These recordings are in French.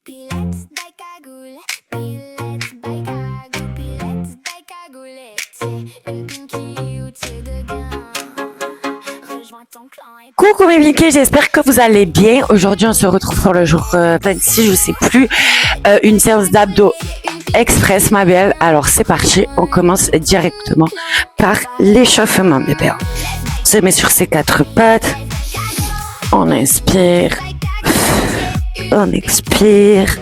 Pilates by Cagoule, Pilates by Cagoule, Pilates by Cagoule. T'es une pinky ou t'es de gain. Rejoins ton clan et Coucou mes Pinky, j'espère que vous allez bien. Aujourd'hui on se retrouve pour le jour 26, je sais plus, une séance d'abdos express ma belle. Alors c'est parti, on commence directement par l'échauffement bébé. On se met sur ses quatre pattes, on inspire, on expire,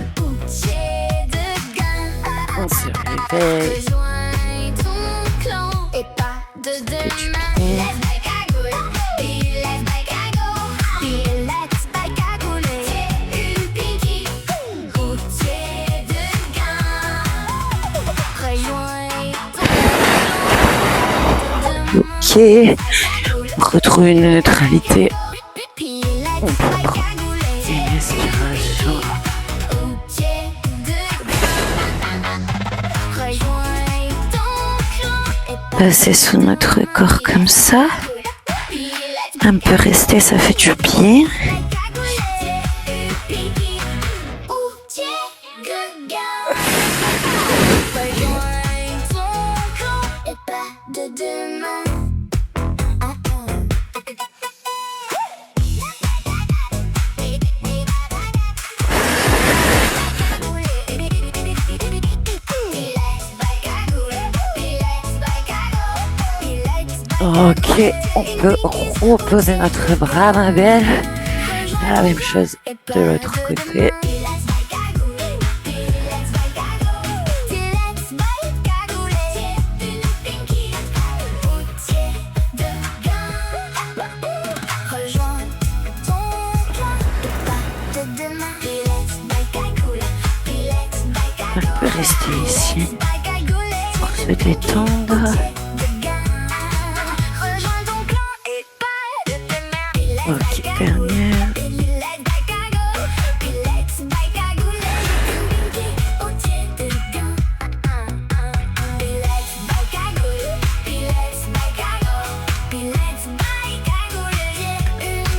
on se réveille. rejoins ton clan et pas de demain. Pilates by Cagoule, Pilates by Cagoule, Pilates by Cagoule. T'es une pinky ou t'es de gain. Rejoins ton Ok, on retrouve une neutralité. Pilates On peut by prendre Cagoule. une respiration. Ou t'es de gain. Rejoins ton clan et pas Passer sous notre corps comme ça. Un peu rester, ça fait du bien. Ok, on peut reposer notre bras, ma belle. La même chose de l'autre côté. On peut rester ici pour se détendre. Ok, dernière.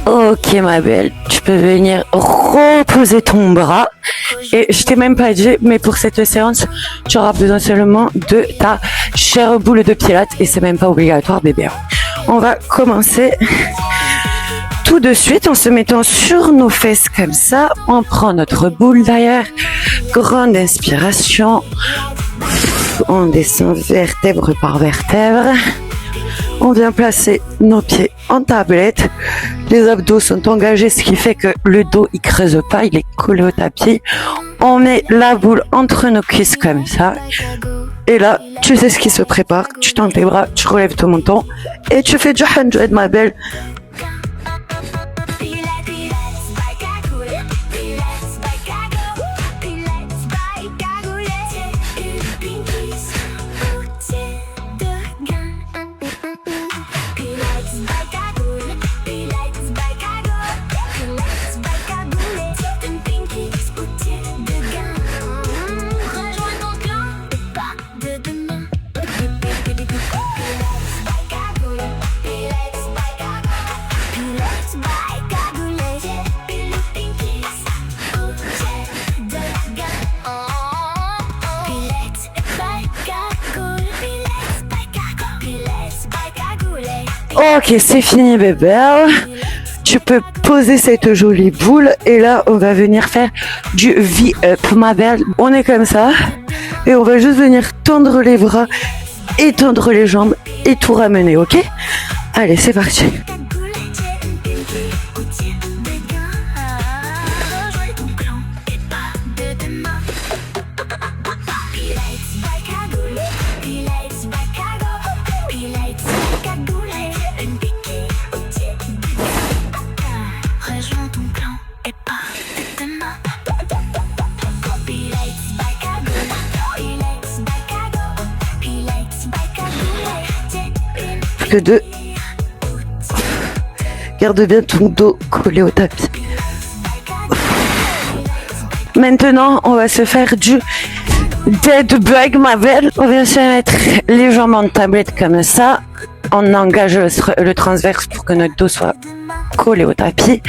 Ok, ma belle, tu peux venir reposer ton bras. Et je t'ai même pas dit, mais pour cette séance, tu auras besoin seulement de ta chère boule de pilates et c'est même pas obligatoire, bébé. On va commencer tout de suite en se mettant sur nos fesses comme ça. On prend notre boule d'ailleurs. Grande inspiration. On descend vertèbre par vertèbre. On vient placer nos pieds en tablette. Les abdos sont engagés, ce qui fait que le dos il creuse pas, il est collé au tapis. On met la boule entre nos cuisses comme ça. Et là, tu sais ce qui se prépare. Tu tends tes bras, tu relèves ton menton et tu fais du handjob, ma belle. Ok, c'est fini, bébé. Tu peux poser cette jolie boule et là, on va venir faire du V-up, ma belle. On est comme ça et on va juste venir tendre les bras, étendre les jambes et tout ramener, ok? Allez, c'est parti. Que deux. Garde bien ton dos collé au tapis. Maintenant, on va se faire du dead bug, ma belle. On vient se mettre les jambes en tablette comme ça. On engage le transverse pour que notre dos soit collé au tapis.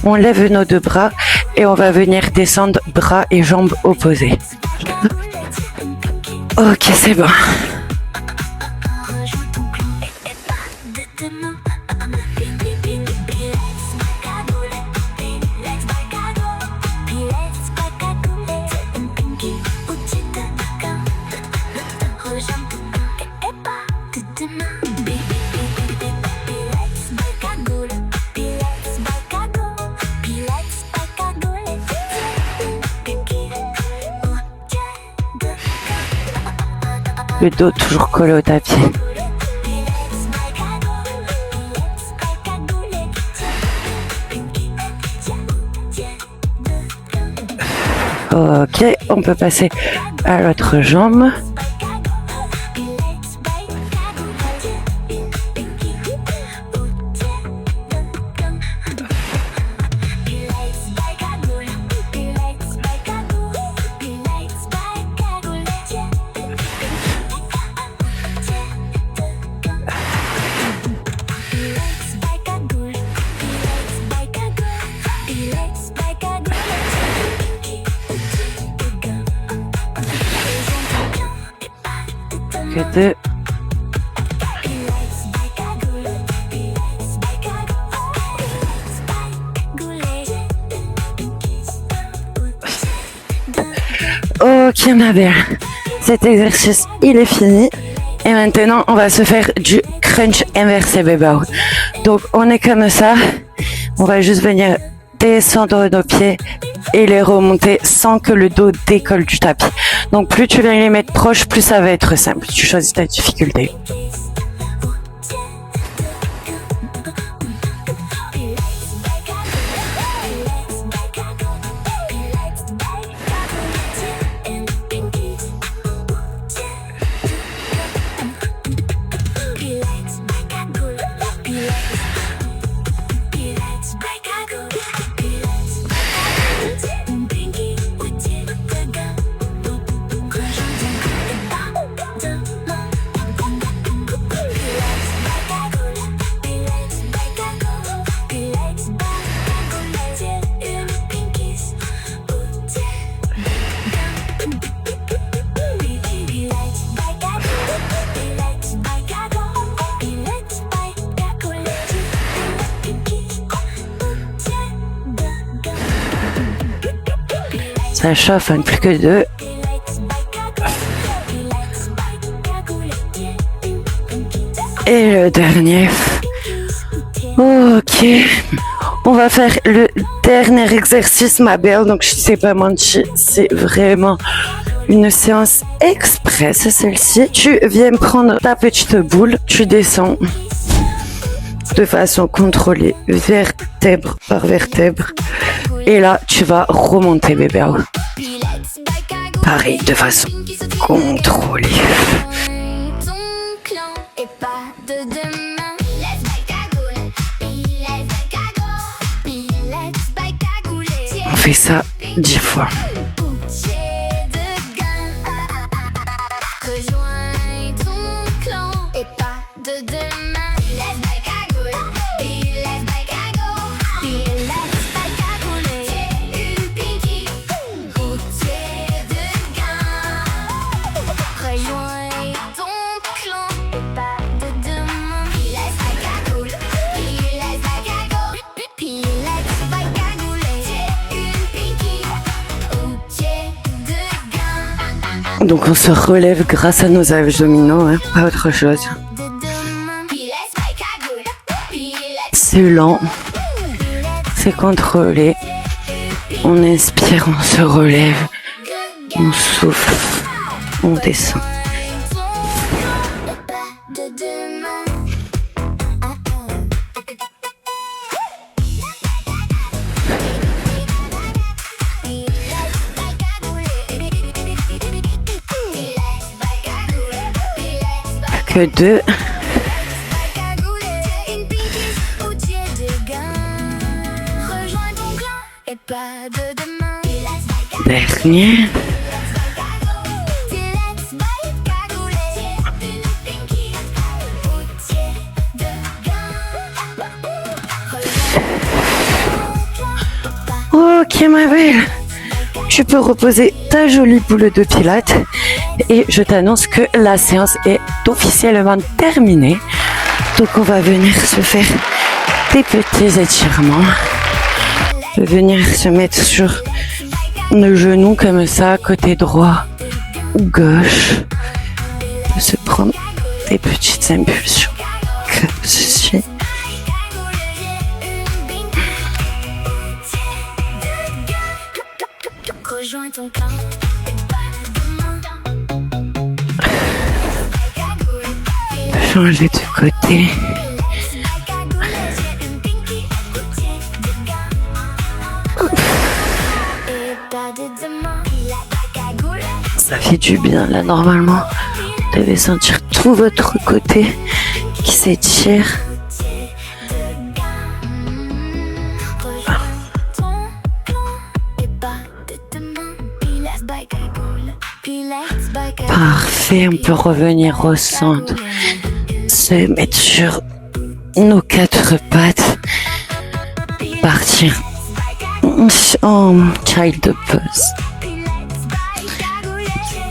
On lève nos deux bras et on va venir descendre bras et jambes opposés. Ok, c'est bon. Le dos toujours collé au tapis. Ok, on peut passer à l'autre jambe. Que deux. Ok ma belle, cet exercice il est fini et maintenant on va se faire du crunch inversé bébé. Donc on est comme ça, on va juste venir descendre nos pieds et les remonter sans que le dos décolle du tapis. Donc plus tu viens les mettre proches, plus ça va être simple. Tu choisis ta difficulté. Ça chauffe, hein, plus que deux. Et le dernier. Ok. On va faire le dernier exercice, ma belle. Donc, je ne sais pas mentir, c'est vraiment une séance express, celle-ci. Tu viens prendre ta petite boule, tu descends de façon contrôlée, vertèbre par vertèbre. Et là, tu vas remonter, bébé. Pareil, de façon contrôlée. On fait ça 10 fois. Donc on se relève grâce à nos abdominaux, hein, pas autre chose. C'est lent, c'est contrôlé. On inspire, on se relève, on souffle, on descend. Que deux. Dernier. Ok ma tu peux reposer ta jolie boule de pilates et je t'annonce que la séance est officiellement terminée. Donc on va venir se faire des petits étirements. Venir se mettre sur le genou comme ça, côté droit ou gauche. Se prendre des petites impulsions comme ceci. Rejoins ton clan. Changer de côté. Ça fait du bien là normalement. Vous devez sentir tout votre côté qui s'étire. Parfait, on peut revenir au centre. Se mettre sur nos 4 pattes. Partir en child pose.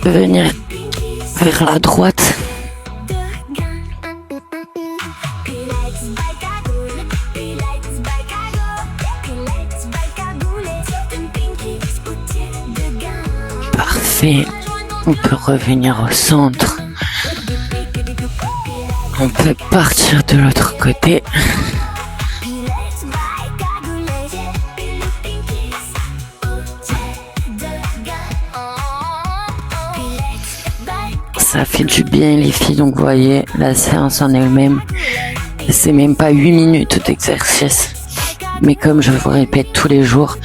Venir vers la droite. Parfait. On peut revenir au centre. On peut partir de l'autre côté. Ça fait du bien les filles, donc vous voyez, la séance en elle-même, c'est même pas 8 minutes d'exercice. Mais comme je vous répète tous les jours,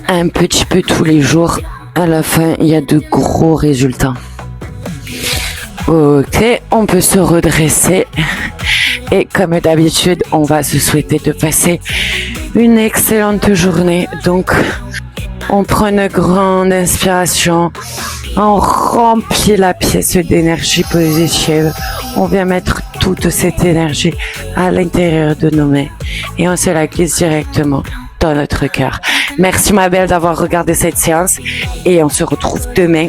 un petit peu tous les jours, à la fin, il y a de gros résultats. Ok, on peut se redresser. Et comme d'habitude, on va se souhaiter de passer une excellente journée. Donc, on prend une grande inspiration. On remplit la pièce d'énergie positive. On vient mettre toute cette énergie à l'intérieur de nos mains. Et on se la glisse directement dans notre cœur. Merci ma belle d'avoir regardé cette séance. Et on se retrouve demain.